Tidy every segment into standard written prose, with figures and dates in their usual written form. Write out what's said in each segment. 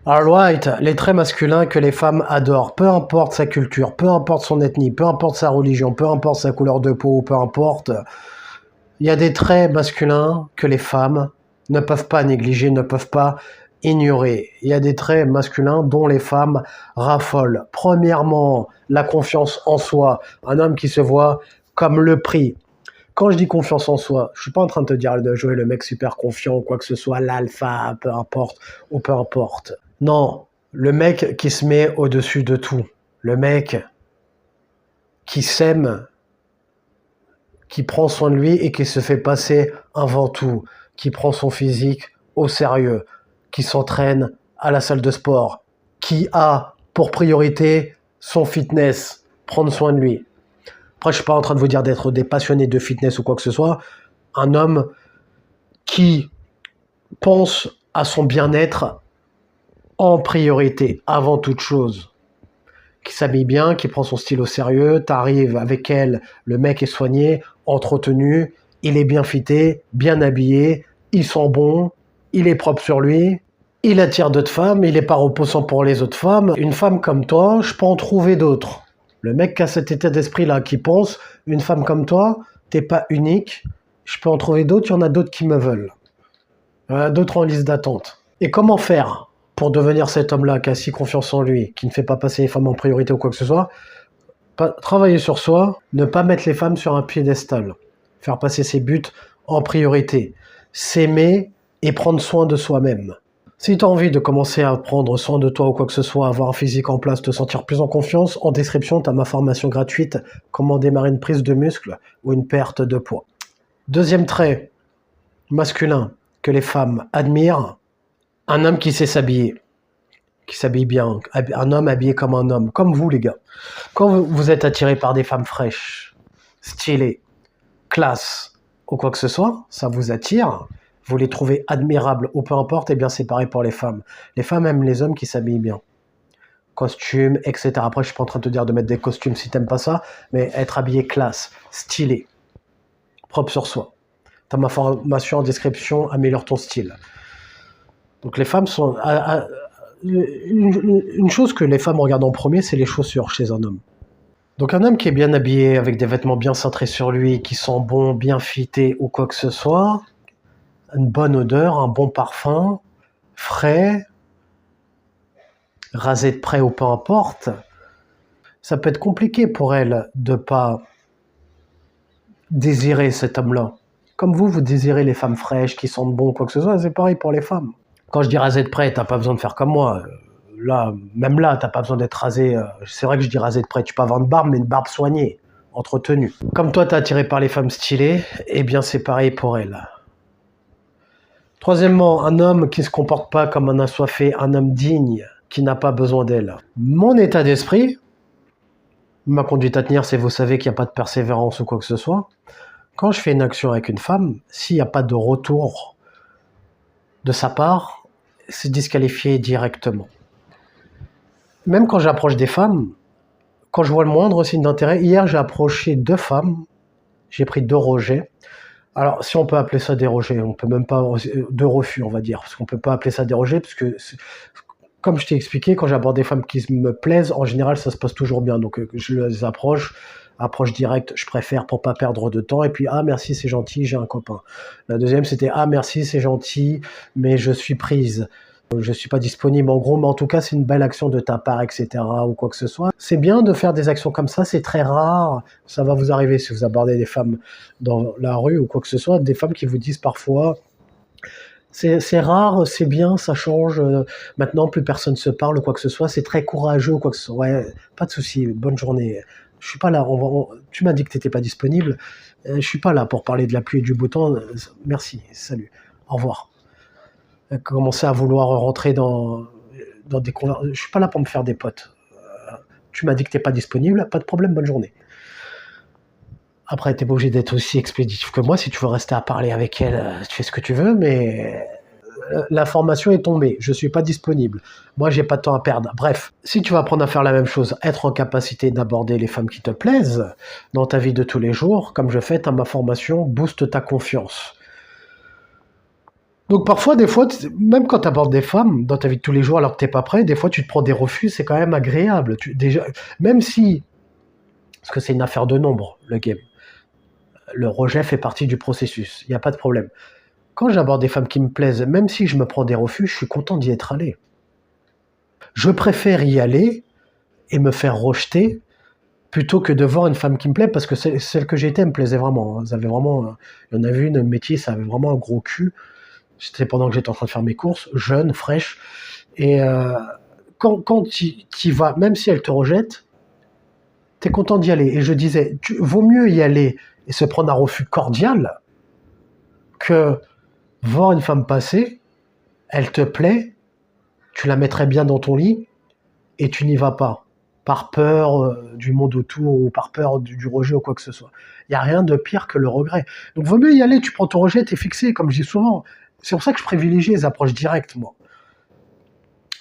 All right, les traits masculins que les femmes adorent, peu importe sa culture, peu importe son ethnie, peu importe sa religion, peu importe sa couleur de peau, peu importe, il y a des traits masculins que les femmes ne peuvent pas négliger, ne peuvent pas ignorer. Il y a des traits masculins dont les femmes raffolent. Premièrement, la confiance en soi. Un homme qui se voit comme le prix. Quand je dis confiance en soi, je suis pas en train de te dire de jouer le mec super confiant ou quoi que ce soit, l'alpha, peu importe, ou peu importe. Non, le mec qui se met au-dessus de tout. Le mec qui s'aime, qui prend soin de lui et qui se fait passer avant tout, qui prend son physique au sérieux, qui s'entraîne à la salle de sport, qui a pour priorité son fitness, prendre soin de lui. Après, je suis pas en train de vous dire d'être des passionnés de fitness ou quoi que ce soit. Un homme qui pense à son bien-être en priorité, avant toute chose. Qui s'habille bien, qui prend son style au sérieux, t'arrives avec elle, le mec est soigné, entretenu, il est bien fité, bien habillé, il sent bon, il est propre sur lui, il attire d'autres femmes, il est pas reposant pour les autres femmes. Une femme comme toi, je peux en trouver d'autres. Le mec qui a cet état d'esprit-là, qui pense, une femme comme toi, t'es pas unique, je peux en trouver d'autres, il y en a d'autres qui me veulent. Il y en a d'autres en liste d'attente. Et comment faire pour devenir cet homme-là qui a si confiance en lui, qui ne fait pas passer les femmes en priorité ou quoi que ce soit? Travailler sur soi, ne pas mettre les femmes sur un piédestal, faire passer ses buts en priorité, s'aimer et prendre soin de soi-même. Si tu as envie de commencer à prendre soin de toi ou quoi que ce soit, avoir un physique en place, te sentir plus en confiance, en description, tu as ma formation gratuite, comment démarrer une prise de muscle ou une perte de poids. Deuxième trait masculin que les femmes admirent, un homme qui sait s'habiller, qui s'habille bien, un homme habillé comme un homme, comme vous les gars. Quand vous êtes attiré par des femmes fraîches, stylées, classe ou quoi que ce soit, ça vous attire, vous les trouvez admirables ou peu importe, et bien c'est pareil pour les femmes. Les femmes aiment les hommes qui s'habillent bien. Costumes, etc. Après, je suis pas en train de te dire de mettre des costumes si t'aimes pas ça, mais être habillé classe, stylé, propre sur soi. T'as ma formation en description, améliore ton style. Donc les femmes sont... Une chose que les femmes regardent en premier, c'est les chaussures chez un homme. Donc un homme qui est bien habillé, avec des vêtements bien cintrés sur lui, qui sent bon, bien fité ou quoi que ce soit, une bonne odeur, un bon parfum, frais, rasé de près ou peu importe, ça peut être compliqué pour elle de pas désirer cet homme-là. Comme vous désirez les femmes fraîches, qui sentent bon, quoi que ce soit, c'est pareil pour les femmes. Quand je dis rasé de près, t'as pas besoin de faire comme moi. Là, même là, t'as pas besoin d'être rasé. C'est vrai que je dis rasé de près, tu peux avoir une barbe, mais une barbe soignée, entretenue. Comme toi, t'es attiré par les femmes stylées, eh bien c'est pareil pour elle. Troisièmement, un homme qui se comporte pas comme un assoiffé, un homme digne, qui n'a pas besoin d'elle. Mon état d'esprit, ma conduite à tenir, c'est vous savez qu'il n'y a pas de persévérance ou quoi que ce soit. Quand je fais une action avec une femme, s'il n'y a pas de retour de sa part, c'est disqualifié directement. Même quand j'approche des femmes, quand je vois le moindre signe d'intérêt, hier j'ai approché 2 femmes, j'ai pris 2 rejets. Alors si on peut appeler ça des rejets, on peut même pas, 2 refus on va dire, parce qu'on peut pas appeler ça des rejets, parce que comme je t'ai expliqué, quand j'aborde des femmes qui me plaisent, en général ça se passe toujours bien, donc je les approche directe, je préfère pour pas perdre de temps, et puis ah merci c'est gentil, j'ai un copain. La deuxième c'était ah merci c'est gentil, mais je suis prise. Je suis pas disponible en gros, mais en tout cas c'est une belle action de ta part, etc. ou quoi que ce soit. C'est bien de faire des actions comme ça, c'est très rare. Ça va vous arriver si vous abordez des femmes dans la rue ou quoi que ce soit, des femmes qui vous disent parfois c'est rare, c'est bien, ça change, maintenant plus personne se parle ou quoi que ce soit, c'est très courageux ou quoi que ce soit. Ouais, pas de souci, bonne journée. Je suis pas là, tu m'as dit que tu n'étais pas disponible, je suis pas là pour parler de la pluie et du beau temps, merci, salut, au revoir. Commencer à vouloir rentrer dans des conversations. Je suis pas là pour me faire des potes. Tu m'as dit que t'es pas disponible, pas de problème, bonne journée. Après, t'es pas obligé d'être aussi expéditif que moi. Si tu veux rester à parler avec elle, tu fais ce que tu veux, mais l'information est tombée. Je suis pas disponible. Moi, j'ai pas de temps à perdre. Bref, si tu vas apprendre à faire la même chose, être en capacité d'aborder les femmes qui te plaisent dans ta vie de tous les jours, comme je fais dans ma formation, booste ta confiance. Donc parfois, des fois, même quand tu abordes des femmes dans ta vie de tous les jours alors que t'es pas prêt, des fois tu te prends des refus, c'est quand même agréable. Déjà, même si, parce que c'est une affaire de nombre, le game, le rejet fait partie du processus, il n'y a pas de problème. Quand j'aborde des femmes qui me plaisent, même si je me prends des refus, je suis content d'y être allé. Je préfère y aller et me faire rejeter plutôt que de voir une femme qui me plaît, parce que celle que j'étais me plaisait vraiment. Hein. Il y en avait une métisse, ça avait vraiment un gros cul. C'était pendant que j'étais en train de faire mes courses, jeune, fraîche. Et quand tu y vas, même si elle te rejette, t'es content d'y aller. Et je disais, vaut mieux y aller et se prendre un refus cordial que voir une femme passer, elle te plaît, tu la mettrais bien dans ton lit et tu n'y vas pas. Par peur du monde autour ou par peur du rejet ou quoi que ce soit. Il n'y a rien de pire que le regret. Donc vaut mieux y aller, tu prends ton rejet, t'es fixé, comme je dis souvent. C'est pour ça que je privilégie les approches directes, moi.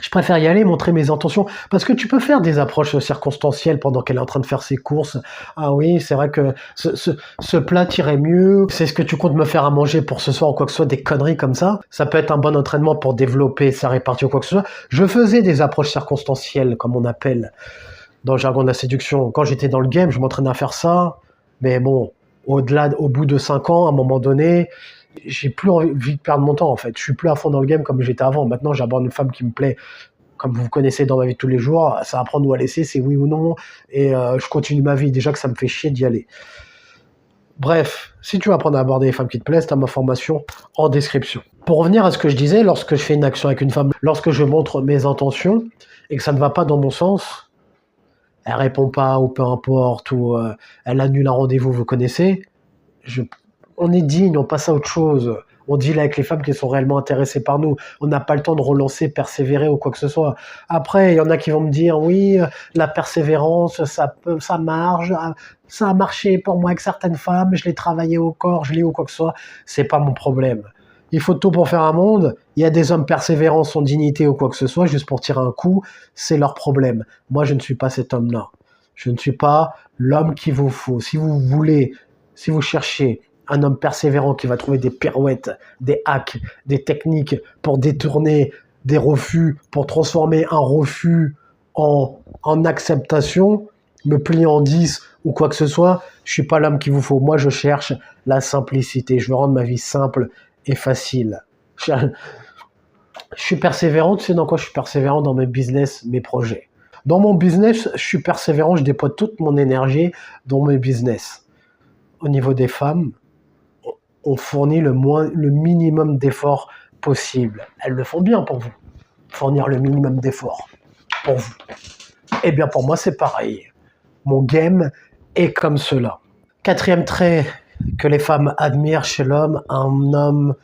Je préfère y aller, montrer mes intentions, parce que tu peux faire des approches circonstancielles pendant qu'elle est en train de faire ses courses. Ah oui, c'est vrai que ce plat t'irait mieux, c'est ce que tu comptes me faire à manger pour ce soir ou quoi que ce soit, des conneries comme ça. Ça peut être un bon entraînement pour développer sa répartie ou quoi que ce soit. Je faisais des approches circonstancielles, comme on appelle dans le jargon de la séduction. Quand j'étais dans le game, je m'entraînais à faire ça, mais bon, au bout de 5 ans, à un moment donné, j'ai plus envie de perdre mon temps en fait. Je suis plus à fond dans le game comme j'étais avant. Maintenant, j'aborde une femme qui me plaît, comme vous connaissez dans ma vie de tous les jours. Ça va prendre ou à laisser, c'est oui ou non. Et je continue ma vie. Déjà que ça me fait chier d'y aller. Bref, si tu veux apprendre à aborder les femmes qui te plaisent, t'as ma formation en description. Pour revenir à ce que je disais, lorsque je fais une action avec une femme, lorsque je montre mes intentions et que ça ne va pas dans mon sens, elle répond pas ou peu importe, ou elle annule un rendez-vous, vous connaissez, on est digne, on passe à autre chose. On deal avec les femmes qui sont réellement intéressées par nous. On n'a pas le temps de relancer, persévérer ou quoi que ce soit. Après, il y en a qui vont me dire, oui, la persévérance, ça marche, ça a marché pour moi avec certaines femmes, je l'ai travaillé au corps, je l'ai ou quoi que ce soit. C'est pas mon problème. Il faut tout pour faire un monde. Il y a des hommes persévérants sans dignité ou quoi que ce soit, juste pour tirer un coup, c'est leur problème. Moi, je ne suis pas cet homme-là. Je ne suis pas l'homme qu'il vous faut. Si vous cherchez un homme persévérant qui va trouver des pirouettes, des hacks, des techniques pour détourner des refus, pour transformer un refus en acceptation, me plier en 10 ou quoi que ce soit, je suis pas l'homme qu'il vous faut. Moi, je cherche la simplicité. Je veux rendre ma vie simple et facile. Je suis persévérant. Tu sais dans quoi je suis persévérant? Dans mes business, mes projets. Dans mon business, je suis persévérant. Je déploie toute mon énergie dans mes business. Au niveau des femmes, on fournit le minimum d'efforts possible. Elles le font bien pour vous. Fournir le minimum d'efforts pour vous. Eh bien, pour moi, c'est pareil. Mon game est comme cela. 4e trait que les femmes admirent chez l'homme, un homme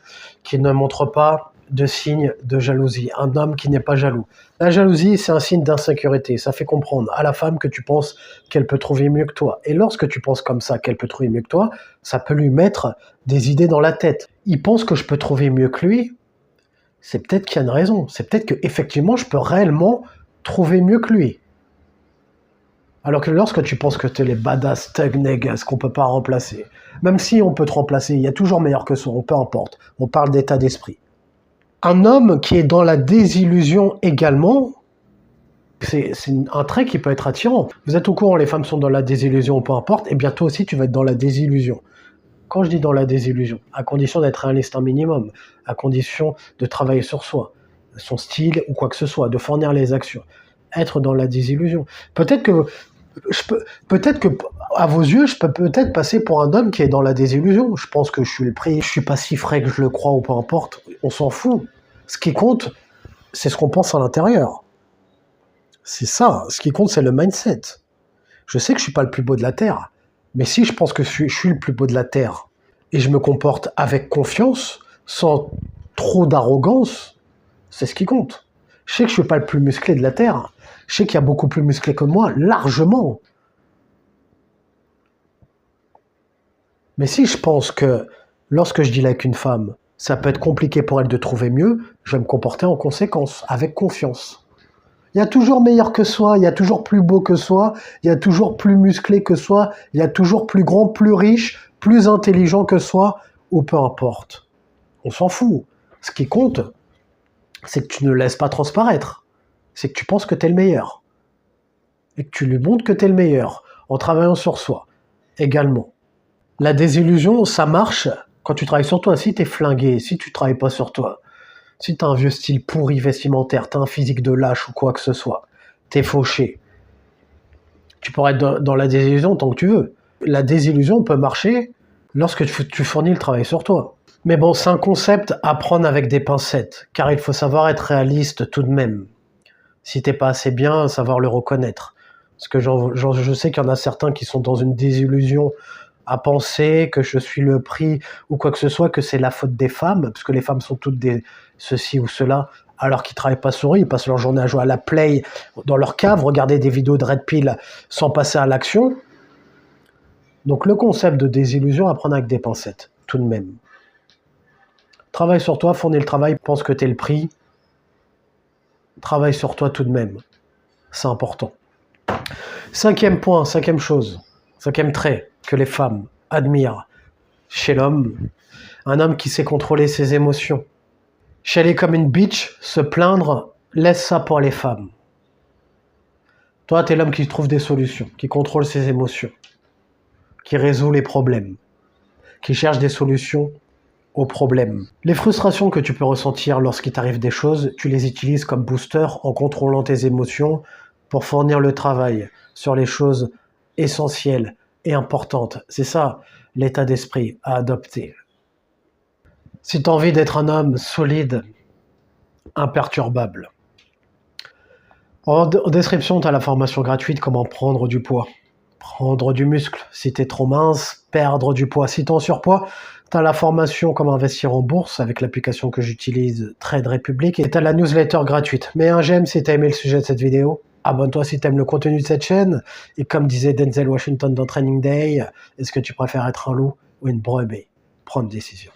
qui ne montre pas de signe de jalousie, un homme qui n'est pas jaloux. La jalousie, c'est un signe d'insécurité. Ça fait comprendre à la femme que tu penses qu'elle peut trouver mieux que toi. Et lorsque tu penses comme ça, qu'elle peut trouver mieux que toi, ça peut lui mettre des idées dans la tête. Il pense que je peux trouver mieux que lui. C'est peut-être qu'il y a une raison. C'est peut-être qu'effectivement, je peux réellement trouver mieux que lui. Alors que lorsque tu penses que tu es les badass thug niggas qu'on peut pas remplacer, même si on peut te remplacer, il y a toujours meilleur que soi, peu importe. On parle d'état d'esprit. Un homme qui est dans la désillusion également, c'est un trait qui peut être attirant. Vous êtes au courant, les femmes sont dans la désillusion, peu importe, et bien toi aussi tu vas être dans la désillusion. Quand je dis dans la désillusion, à condition d'être réaliste un minimum, à condition de travailler sur soi, son style ou quoi que ce soit, de fournir les actions, être dans la désillusion. Peut-être que à vos yeux, je peux peut-être passer pour un homme qui est dans la désillusion. Je pense que je suis le prix, je suis pas si frais que je le crois ou peu importe. On s'en fout. Ce qui compte, c'est ce qu'on pense à l'intérieur. C'est ça. Ce qui compte, c'est le mindset. Je sais que je suis pas le plus beau de la Terre, mais si je pense que je suis le plus beau de la Terre et je me comporte avec confiance, sans trop d'arrogance, c'est ce qui compte. Je sais que je suis pas le plus musclé de la Terre. Je sais qu'il y a beaucoup plus musclé que moi, largement. Mais si je pense que lorsque je deal avec une femme, ça peut être compliqué pour elle de trouver mieux, je vais me comporter en conséquence, avec confiance. Il y a toujours meilleur que soi, il y a toujours plus beau que soi, il y a toujours plus musclé que soi, il y a toujours plus grand, plus riche, plus intelligent que soi, ou peu importe. On s'en fout. Ce qui compte, c'est que tu ne laisses pas transparaître. C'est que tu penses que tu es le meilleur. Et que tu lui montres que tu es le meilleur, en travaillant sur soi, également. La désillusion, ça marche quand tu travailles sur toi. Si tu es flingué, si tu travailles pas sur toi, si tu as un vieux style pourri vestimentaire, tu as un physique de lâche ou quoi que ce soit, tu es fauché, tu pourrais être dans la désillusion tant que tu veux. La désillusion peut marcher lorsque tu fournis le travail sur toi. Mais bon, c'est un concept à prendre avec des pincettes, car il faut savoir être réaliste tout de même. Si t'es pas assez bien, savoir le reconnaître. Parce que je sais qu'il y en a certains qui sont dans une désillusion à penser que je suis le prix ou quoi que ce soit, que c'est la faute des femmes, parce que les femmes sont toutes des ceci ou cela, alors qu'ils travaillent pas sur eux, ils passent leur journée à jouer à la play dans leur cave, regarder des vidéos de Red Pill sans passer à l'action. Donc le concept de désillusion à prendre avec des pincettes, tout de même. Travaille sur toi, fournis le travail, pense que t'es le prix. Travaille sur toi tout de même. C'est important. Cinquième point, cinquième chose, cinquième trait que les femmes admirent chez l'homme, un homme qui sait contrôler ses émotions. Chialer comme une bitch, se plaindre, laisse ça pour les femmes. Toi, t'es l'homme qui trouve des solutions, qui contrôle ses émotions, qui résout les problèmes, qui cherche des solutions aux problèmes. Les frustrations que tu peux ressentir lorsqu'il t'arrive des choses, tu les utilises comme booster en contrôlant tes émotions pour fournir le travail sur les choses essentielles et importantes. C'est ça l'état d'esprit à adopter. Si tu as envie d'être un homme solide, imperturbable, en description, tu as la formation gratuite comment prendre du poids. Prendre du muscle si tu es trop mince, perdre du poids si tu es en surpoids. Tu as la formation comment investir en bourse avec l'application que j'utilise, Trade Republic. Et tu as la newsletter gratuite. Mets un j'aime si tu as aimé le sujet de cette vidéo. Abonne-toi si tu aimes le contenu de cette chaîne. Et comme disait Denzel Washington dans Training Day, est-ce que tu préfères être un loup ou une brebis? Prends une décision.